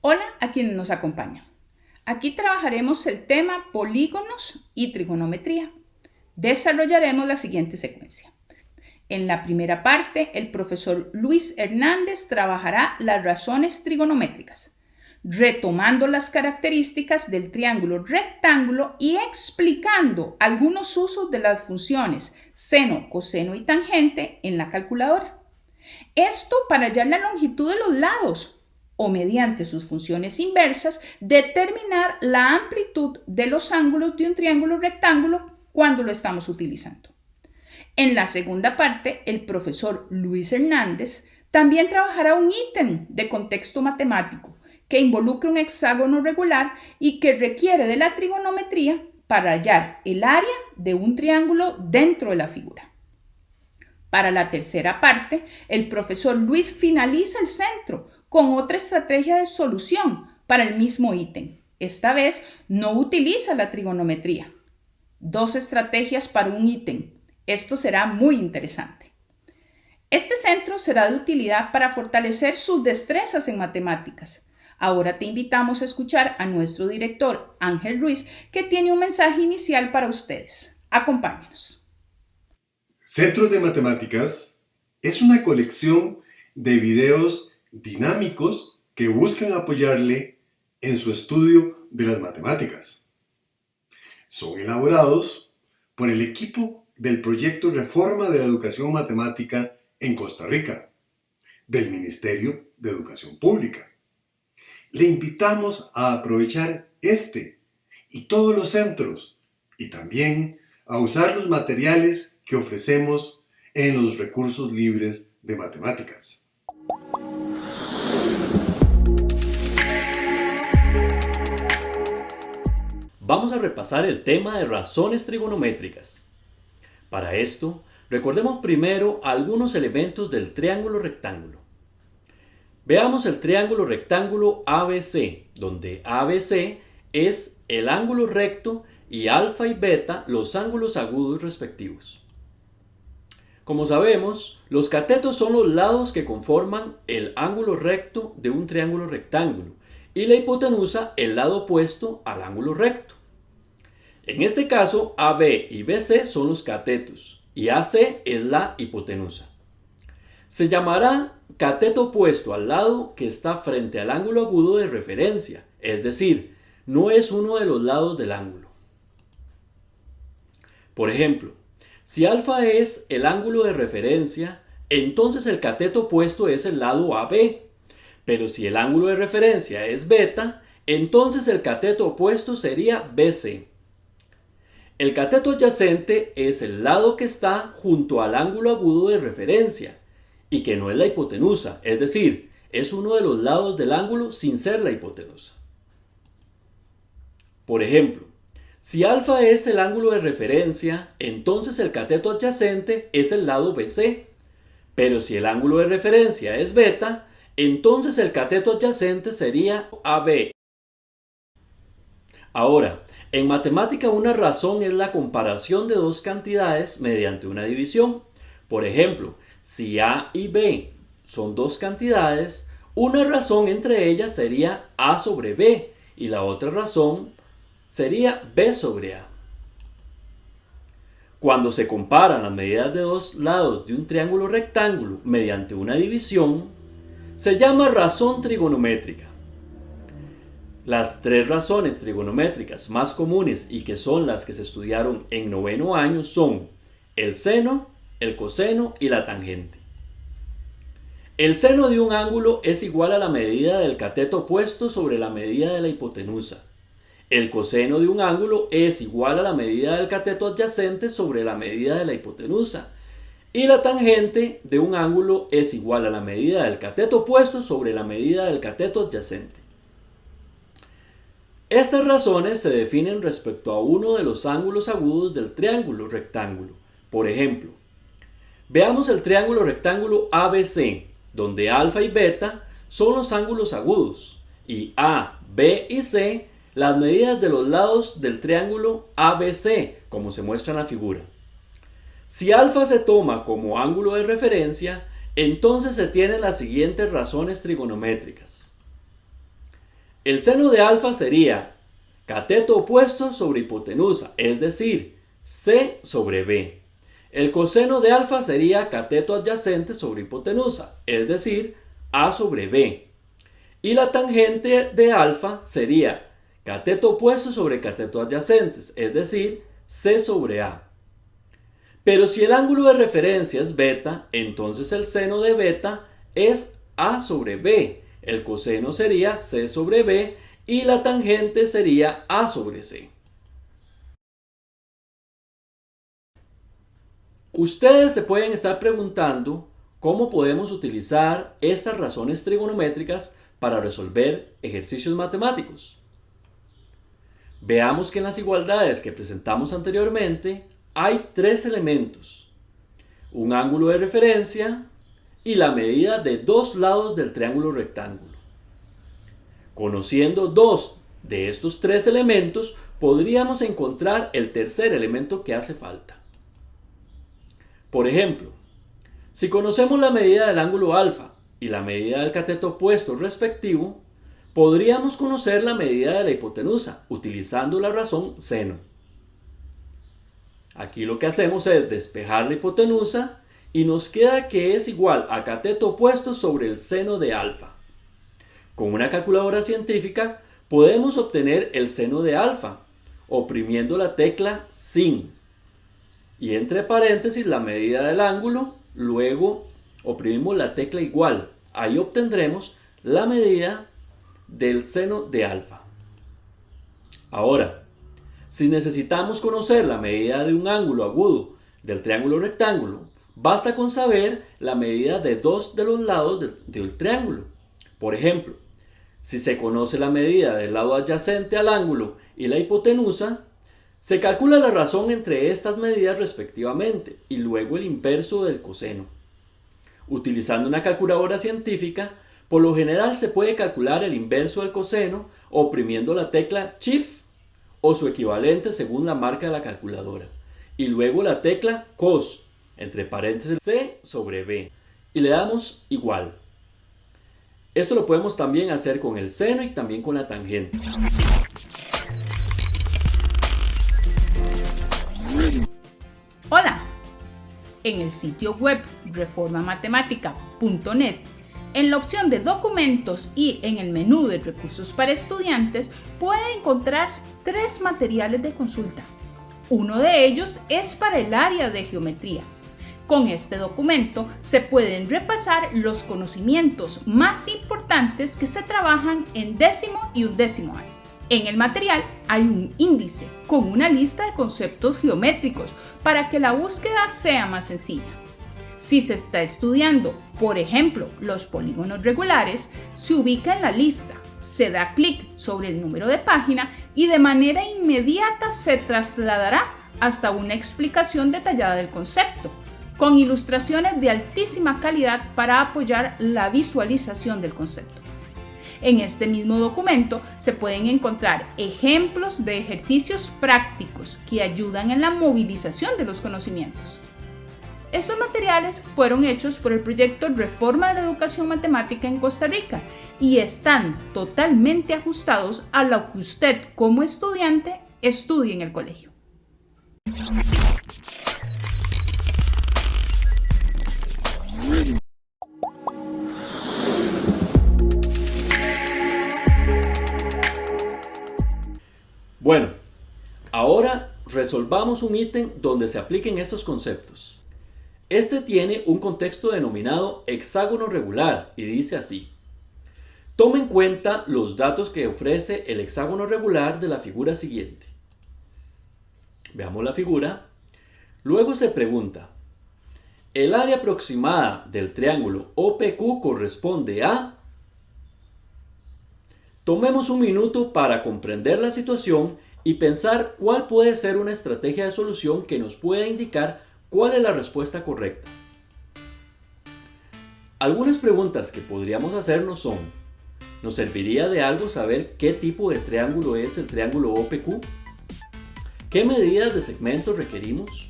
Hola a quienes nos acompañan. Aquí trabajaremos el tema polígonos y trigonometría. Desarrollaremos la siguiente secuencia. En la primera parte, el profesor Luis Hernández trabajará las razones trigonométricas, retomando las características del triángulo rectángulo y explicando algunos usos de las funciones seno, coseno y tangente en la calculadora. Esto para hallar la longitud de los lados o mediante sus funciones inversas determinar la amplitud de los ángulos de un triángulo rectángulo cuando lo estamos utilizando. En la segunda parte, el profesor Luis Hernández también trabajará un ítem de contexto matemático que involucra un hexágono regular y que requiere de la trigonometría para hallar el área de un triángulo dentro de la figura. Para la tercera parte, el profesor Luis finaliza el centro con otra estrategia de solución para el mismo ítem. Esta vez no utiliza la trigonometría. 2 estrategias para un ítem. Esto será muy interesante. Este centro será de utilidad para fortalecer sus destrezas en matemáticas. Ahora te invitamos a escuchar a nuestro director Ángel Ruiz, que tiene un mensaje inicial para ustedes. Acompáñenos. Centros de Matemáticas es una colección de videos dinámicos que buscan apoyarle en su estudio de las matemáticas. Son elaborados por el equipo del proyecto Reforma de la Educación Matemática en Costa Rica, del Ministerio de Educación Pública. Le invitamos a aprovechar este y todos los centros y también a usar los materiales que ofrecemos en los recursos libres de matemáticas. Vamos a repasar el tema de razones trigonométricas. Para esto, recordemos primero algunos elementos del triángulo rectángulo. Veamos el triángulo rectángulo ABC, donde ABC es el ángulo recto y alfa y beta los ángulos agudos respectivos. Como sabemos, los catetos son los lados que conforman el ángulo recto de un triángulo rectángulo y la hipotenusa el lado opuesto al ángulo recto. En este caso, AB y BC son los catetos y AC es la hipotenusa. Se llamará cateto opuesto al lado que está frente al ángulo agudo de referencia, es decir, no es uno de los lados del ángulo. Por ejemplo, si alfa es el ángulo de referencia, entonces el cateto opuesto es el lado AB. Pero si el ángulo de referencia es beta, entonces el cateto opuesto sería BC. El cateto adyacente es el lado que está junto al ángulo agudo de referencia y que no es la hipotenusa, es decir, es uno de los lados del ángulo sin ser la hipotenusa. Por ejemplo, si alfa es el ángulo de referencia, entonces el cateto adyacente es el lado BC. Pero si el ángulo de referencia es beta, entonces el cateto adyacente sería AB. Ahora, en matemática una razón es la comparación de dos cantidades mediante una división. Por ejemplo, si A y B son dos cantidades, una razón entre ellas sería A sobre B y la otra razón sería B sobre A. Cuando se comparan las medidas de dos lados de un triángulo rectángulo mediante una división, se llama razón trigonométrica. Las 3 razones trigonométricas más comunes y que son las que se estudiaron en noveno año son el seno, el coseno y la tangente. El seno de un ángulo es igual a la medida del cateto opuesto sobre la medida de la hipotenusa. El coseno de un ángulo es igual a la medida del cateto adyacente sobre la medida de la hipotenusa. Y la tangente de un ángulo es igual a la medida del cateto opuesto sobre la medida del cateto adyacente. Estas razones se definen respecto a uno de los ángulos agudos del triángulo rectángulo. Por ejemplo, veamos el triángulo rectángulo ABC, donde alfa y beta son los ángulos agudos y A, B y C las medidas de los lados del triángulo ABC, como se muestra en la figura. Si alfa se toma como ángulo de referencia, entonces se tienen las siguientes razones trigonométricas. El seno de alfa sería cateto opuesto sobre hipotenusa, es decir, C sobre B. El coseno de alfa sería cateto adyacente sobre hipotenusa, es decir, A sobre B. Y la tangente de alfa sería cateto opuesto sobre cateto adyacentes, es decir, C sobre A. Pero si el ángulo de referencia es beta, entonces el seno de beta es A sobre B. El coseno sería C sobre B y la tangente sería A sobre C. Ustedes se pueden estar preguntando cómo podemos utilizar estas razones trigonométricas para resolver ejercicios matemáticos. Veamos que en las igualdades que presentamos anteriormente hay tres elementos: un ángulo de referencia y la medida de dos lados del triángulo rectángulo. Conociendo dos de estos tres elementos, podríamos encontrar el tercer elemento que hace falta. Por ejemplo, si conocemos la medida del ángulo alfa y la medida del cateto opuesto respectivo, podríamos conocer la medida de la hipotenusa utilizando la razón seno. Aquí lo que hacemos es despejar la hipotenusa y nos queda que es igual a cateto opuesto sobre el seno de alfa. Con una calculadora científica podemos obtener el seno de alfa oprimiendo la tecla sin y entre paréntesis la medida del ángulo, luego oprimimos la tecla igual. Ahí obtendremos la medida del seno de alfa. Ahora, si necesitamos conocer la medida de un ángulo agudo del triángulo rectángulo, basta con saber la medida de dos de los lados del triángulo. Por ejemplo, si se conoce la medida del lado adyacente al ángulo y la hipotenusa, se calcula la razón entre estas medidas respectivamente y luego el inverso del coseno. Utilizando una calculadora científica, por lo general se puede calcular el inverso del coseno oprimiendo la tecla Shift o su equivalente según la marca de la calculadora, y luego la tecla cos, entre paréntesis C sobre B, y le damos igual. Esto lo podemos también hacer con el seno y también con la tangente. Hola, en el sitio web reformamatemática.net, en la opción de documentos y en el menú de recursos para estudiantes, puede encontrar tres materiales de consulta. Uno de ellos es para el área de geometría. Con este documento se pueden repasar los conocimientos más importantes que se trabajan en 10º y 11º año. En el material hay un índice con una lista de conceptos geométricos para que la búsqueda sea más sencilla. Si se está estudiando, por ejemplo, los polígonos regulares, se ubica en la lista, se da clic sobre el número de página y de manera inmediata se trasladará hasta una explicación detallada del concepto, con ilustraciones de altísima calidad para apoyar la visualización del concepto. En este mismo documento se pueden encontrar ejemplos de ejercicios prácticos que ayudan en la movilización de los conocimientos. Estos materiales fueron hechos por el proyecto Reforma de la Educación Matemática en Costa Rica y están totalmente ajustados a lo que usted como estudiante estudie en el colegio. Bueno, ahora resolvamos un ítem donde se apliquen estos conceptos. Este tiene un contexto denominado hexágono regular y dice así: toma en cuenta los datos que ofrece el hexágono regular de la figura siguiente. Veamos la figura. Luego se pregunta: el área aproximada del triángulo OPQ corresponde a... Tomemos un minuto para comprender la situación y pensar cuál puede ser una estrategia de solución que nos pueda indicar cuál es la respuesta correcta. Algunas preguntas que podríamos hacernos son: ¿nos serviría de algo saber qué tipo de triángulo es el triángulo OPQ? ¿Qué medidas de segmentos requerimos?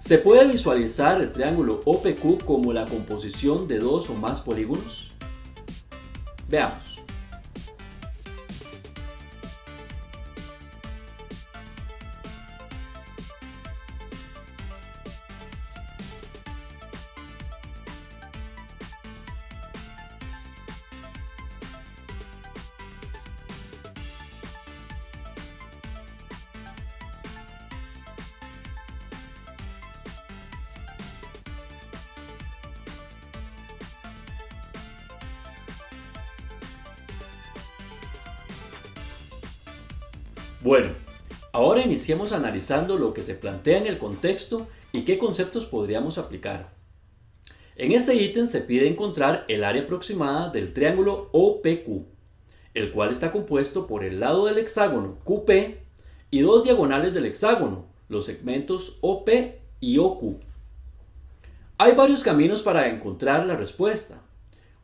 ¿Se puede visualizar el triángulo OPQ como la composición de dos o más polígonos? Veamos. Bueno, ahora iniciemos analizando lo que se plantea en el contexto y qué conceptos podríamos aplicar. En este ítem se pide encontrar el área aproximada del triángulo OPQ, el cual está compuesto por el lado del hexágono QP y dos diagonales del hexágono, los segmentos OP y OQ. Hay varios caminos para encontrar la respuesta.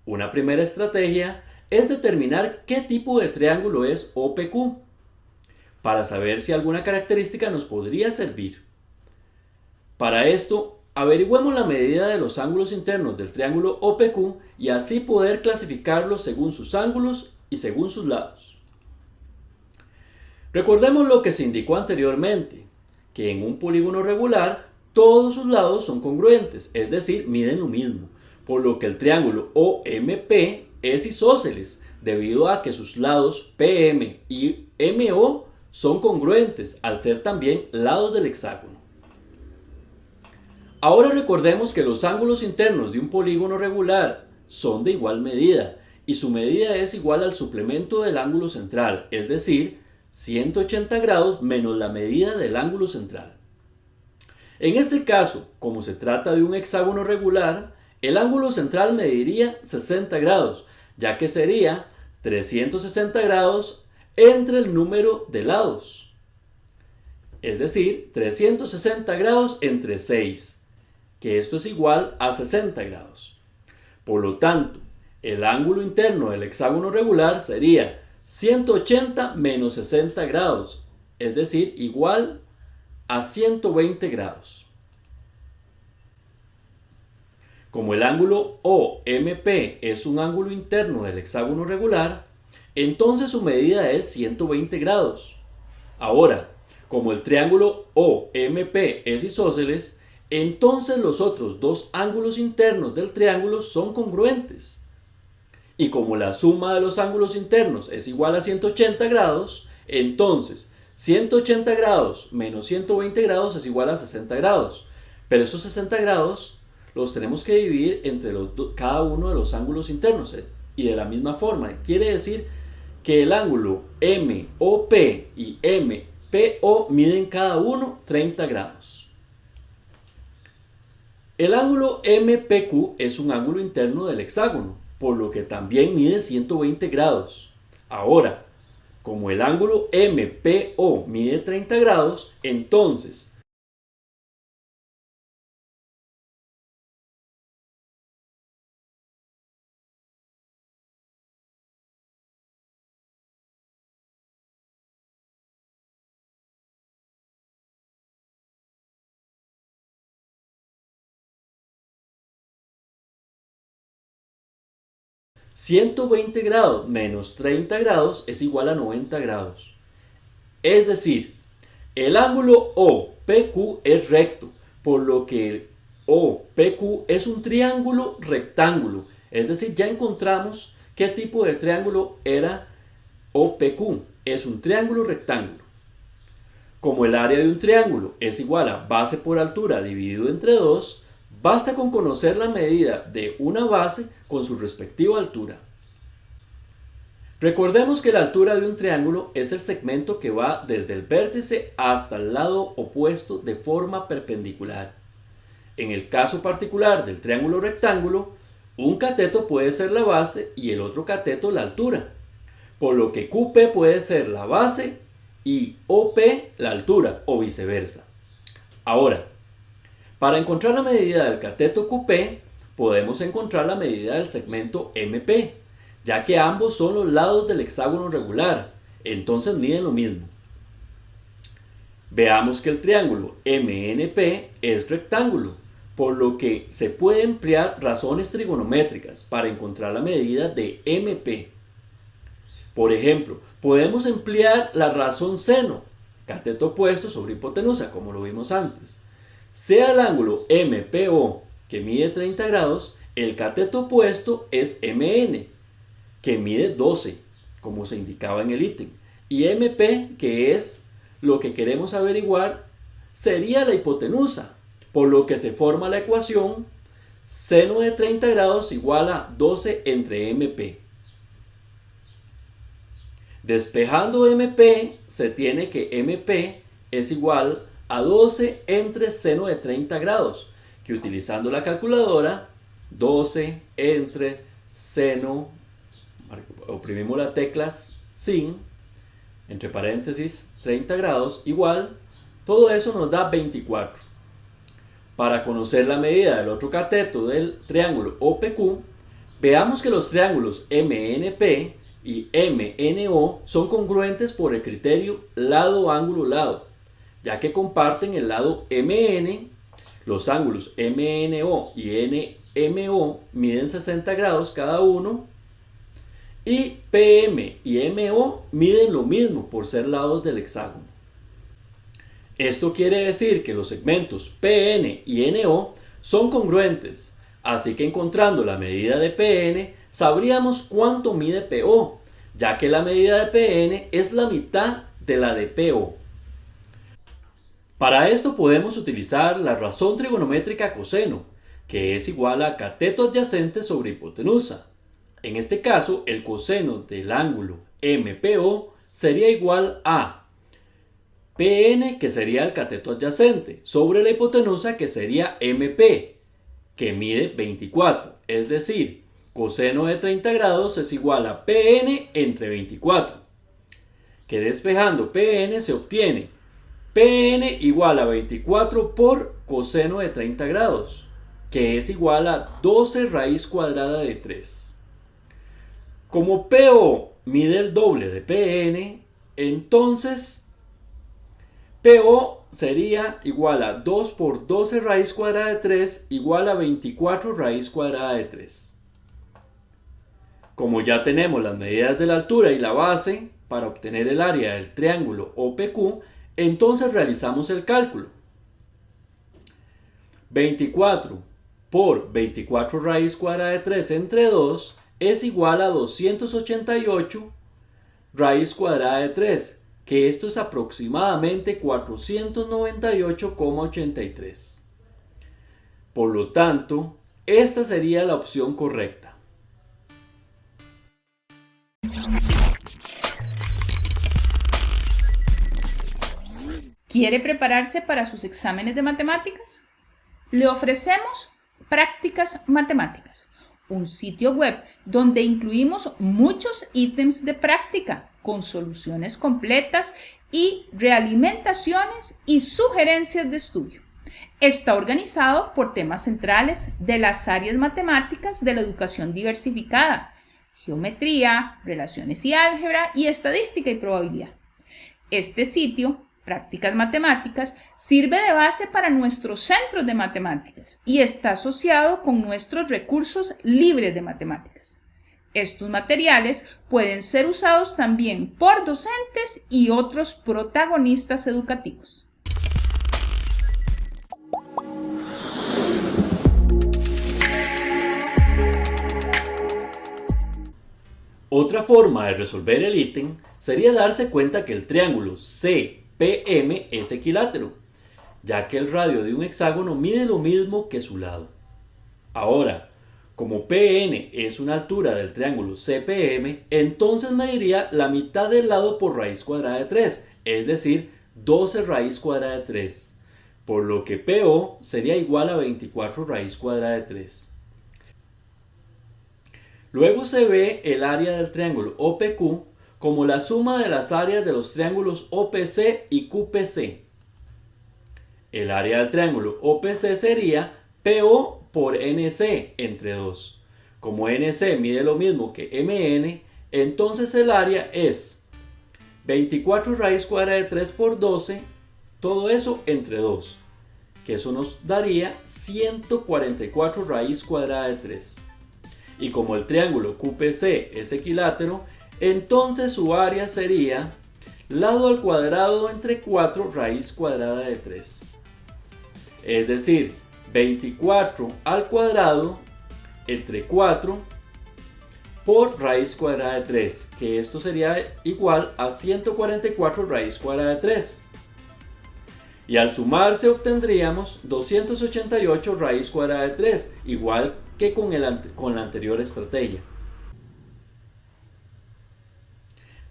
Una primera estrategia es determinar qué tipo de triángulo es OPQ, para saber si alguna característica nos podría servir. Para esto, averigüemos la medida de los ángulos internos del triángulo OPQ y así poder clasificarlos según sus ángulos y según sus lados. Recordemos lo que se indicó anteriormente, que en un polígono regular todos sus lados son congruentes, es decir, miden lo mismo, por lo que el triángulo OMP es isósceles, debido a que sus lados PM y MO son congruentes, al ser también lados del hexágono. Ahora recordemos que los ángulos internos de un polígono regular son de igual medida, y su medida es igual al suplemento del ángulo central, es decir, 180 grados menos la medida del ángulo central. En este caso, como se trata de un hexágono regular, el ángulo central mediría 60 grados, ya que sería 360 grados entre el número de lados. Es decir, 360 grados entre 6, que esto es igual a 60 grados. Por lo tanto, el ángulo interno del hexágono regular sería 180 menos 60 grados, es decir, igual a 120 grados. Como el ángulo OMP es un ángulo interno del hexágono regular, entonces su medida es 120 grados. Ahora, como el triángulo OMP es isósceles, entonces los otros dos ángulos internos del triángulo son congruentes. Y como la suma de los ángulos internos es igual a 180 grados, entonces 180 grados menos 120 grados es igual a 60 grados. Pero esos 60 grados los tenemos que dividir entre cada uno de los ángulos internos. Y de la misma forma, quiere decir que el ángulo MOP y MPO miden cada uno 30 grados. El ángulo MPQ es un ángulo interno del hexágono, por lo que también mide 120 grados. Ahora, como el ángulo MPO mide 30 grados, entonces ...120 grados menos 30 grados es igual a 90 grados. Es decir, el ángulo OPQ es recto, por lo que el OPQ es un triángulo rectángulo. Es decir, ya encontramos qué tipo de triángulo era OPQ. Es un triángulo rectángulo. Como el área de un triángulo es igual a base por altura dividido entre 2, basta con conocer la medida de una base con su respectiva altura. Recordemos que la altura de un triángulo es el segmento que va desde el vértice hasta el lado opuesto de forma perpendicular. En el caso particular del triángulo rectángulo, un cateto puede ser la base y el otro cateto la altura, por lo que QP puede ser la base y OP la altura o viceversa. Ahora, para encontrar la medida del cateto QP, podemos encontrar la medida del segmento MP, ya que ambos son los lados del hexágono regular, entonces miden lo mismo. Veamos que el triángulo MNP es rectángulo, por lo que se puede emplear razones trigonométricas para encontrar la medida de MP. Por ejemplo, podemos emplear la razón seno, cateto opuesto sobre hipotenusa, como lo vimos antes. Sea el ángulo MPO, que mide 30 grados, el cateto opuesto es MN, que mide 12, como se indicaba en el ítem. Y MP, que es lo que queremos averiguar, sería la hipotenusa, por lo que se forma la ecuación seno de 30 grados igual a 12 entre MP. Despejando MP, se tiene que MP es igual a 12 entre seno de 30 grados, que utilizando la calculadora, 12 entre seno, oprimimos las teclas sin, entre paréntesis, 30 grados, igual, todo eso nos da 24. Para conocer la medida del otro cateto del triángulo OPQ, veamos que los triángulos MNP y MNO son congruentes por el criterio lado-ángulo-lado, ya que comparten el lado MN, los ángulos MNO y NMO miden 60 grados cada uno, y PM y MO miden lo mismo por ser lados del hexágono. Esto quiere decir que los segmentos PN y NO son congruentes, así que encontrando la medida de PN, sabríamos cuánto mide PO, ya que la medida de PN es la mitad de la de PO. Para esto podemos utilizar la razón trigonométrica coseno, que es igual a cateto adyacente sobre hipotenusa. En este caso, el coseno del ángulo MPO sería igual a PN, que sería el cateto adyacente, sobre la hipotenusa, que sería MP, que mide 24, es decir, coseno de 30 grados es igual a PN entre 24, que despejando PN se obtiene PN igual a 24 por coseno de 30 grados, que es igual a 12 raíz cuadrada de 3. Como PO mide el doble de PN, entonces PO sería igual a 2 por 12 raíz cuadrada de 3 igual a 24 raíz cuadrada de 3. Como ya tenemos las medidas de la altura y la base para obtener el área del triángulo OPQ, entonces realizamos el cálculo. 24 por 24 raíz cuadrada de 3 entre 2 es igual a 288 raíz cuadrada de 3, que esto es aproximadamente 498,83. Por lo tanto, esta sería la opción correcta. ¿Quiere prepararse para sus exámenes de matemáticas? Le ofrecemos Prácticas Matemáticas, un sitio web donde incluimos muchos ítems de práctica con soluciones completas y realimentaciones y sugerencias de estudio. Está organizado por temas centrales de las áreas matemáticas de la educación diversificada: geometría, relaciones y álgebra, y estadística y probabilidad. Este sitio, Prácticas Matemáticas, sirve de base para nuestros centros de matemáticas y está asociado con nuestros recursos libres de matemáticas. Estos materiales pueden ser usados también por docentes y otros protagonistas educativos. Otra forma de resolver el ítem sería darse cuenta que el triángulo CPM es equilátero, ya que el radio de un hexágono mide lo mismo que su lado. Ahora, como PN es una altura del triángulo CPM, entonces mediría la mitad del lado por raíz cuadrada de 3, es decir, 12 raíz cuadrada de 3, por lo que PO sería igual a 24 raíz cuadrada de 3. Luego se ve el área del triángulo OPQ como la suma de las áreas de los triángulos OPC y QPC. El área del triángulo OPC sería PO por NC entre 2. Como NC mide lo mismo que MN, entonces el área es 24 raíz cuadrada de 3 por 12, todo eso entre 2, que eso nos daría 144 raíz cuadrada de 3. Y como el triángulo QPC es equilátero, entonces su área sería lado al cuadrado entre 4 raíz cuadrada de 3. Es decir, 24 al cuadrado entre 4 por raíz cuadrada de 3, que esto sería igual a 144 raíz cuadrada de 3. Y al sumarse obtendríamos 288 raíz cuadrada de 3, igual que con la anterior estrategia.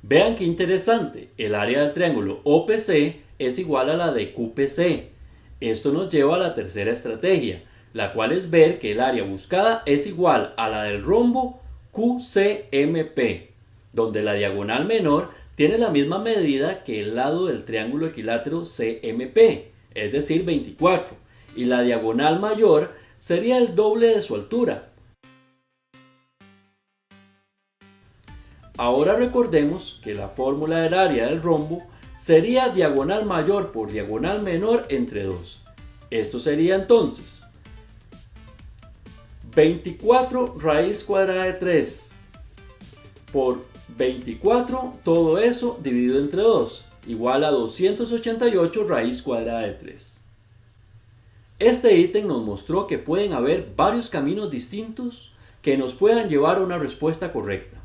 Vean qué interesante, el área del triángulo OPC es igual a la de QPC. Esto nos lleva a la tercera estrategia, la cual es ver que el área buscada es igual a la del rombo QCMP, donde la diagonal menor tiene la misma medida que el lado del triángulo equilátero CMP, es decir 24, y la diagonal mayor sería el doble de su altura. Ahora recordemos que la fórmula del área del rombo sería diagonal mayor por diagonal menor entre 2. Esto sería entonces 24 raíz cuadrada de 3 por 24, todo eso dividido entre 2, igual a 288 raíz cuadrada de 3. Este ítem nos mostró que pueden haber varios caminos distintos que nos puedan llevar a una respuesta correcta.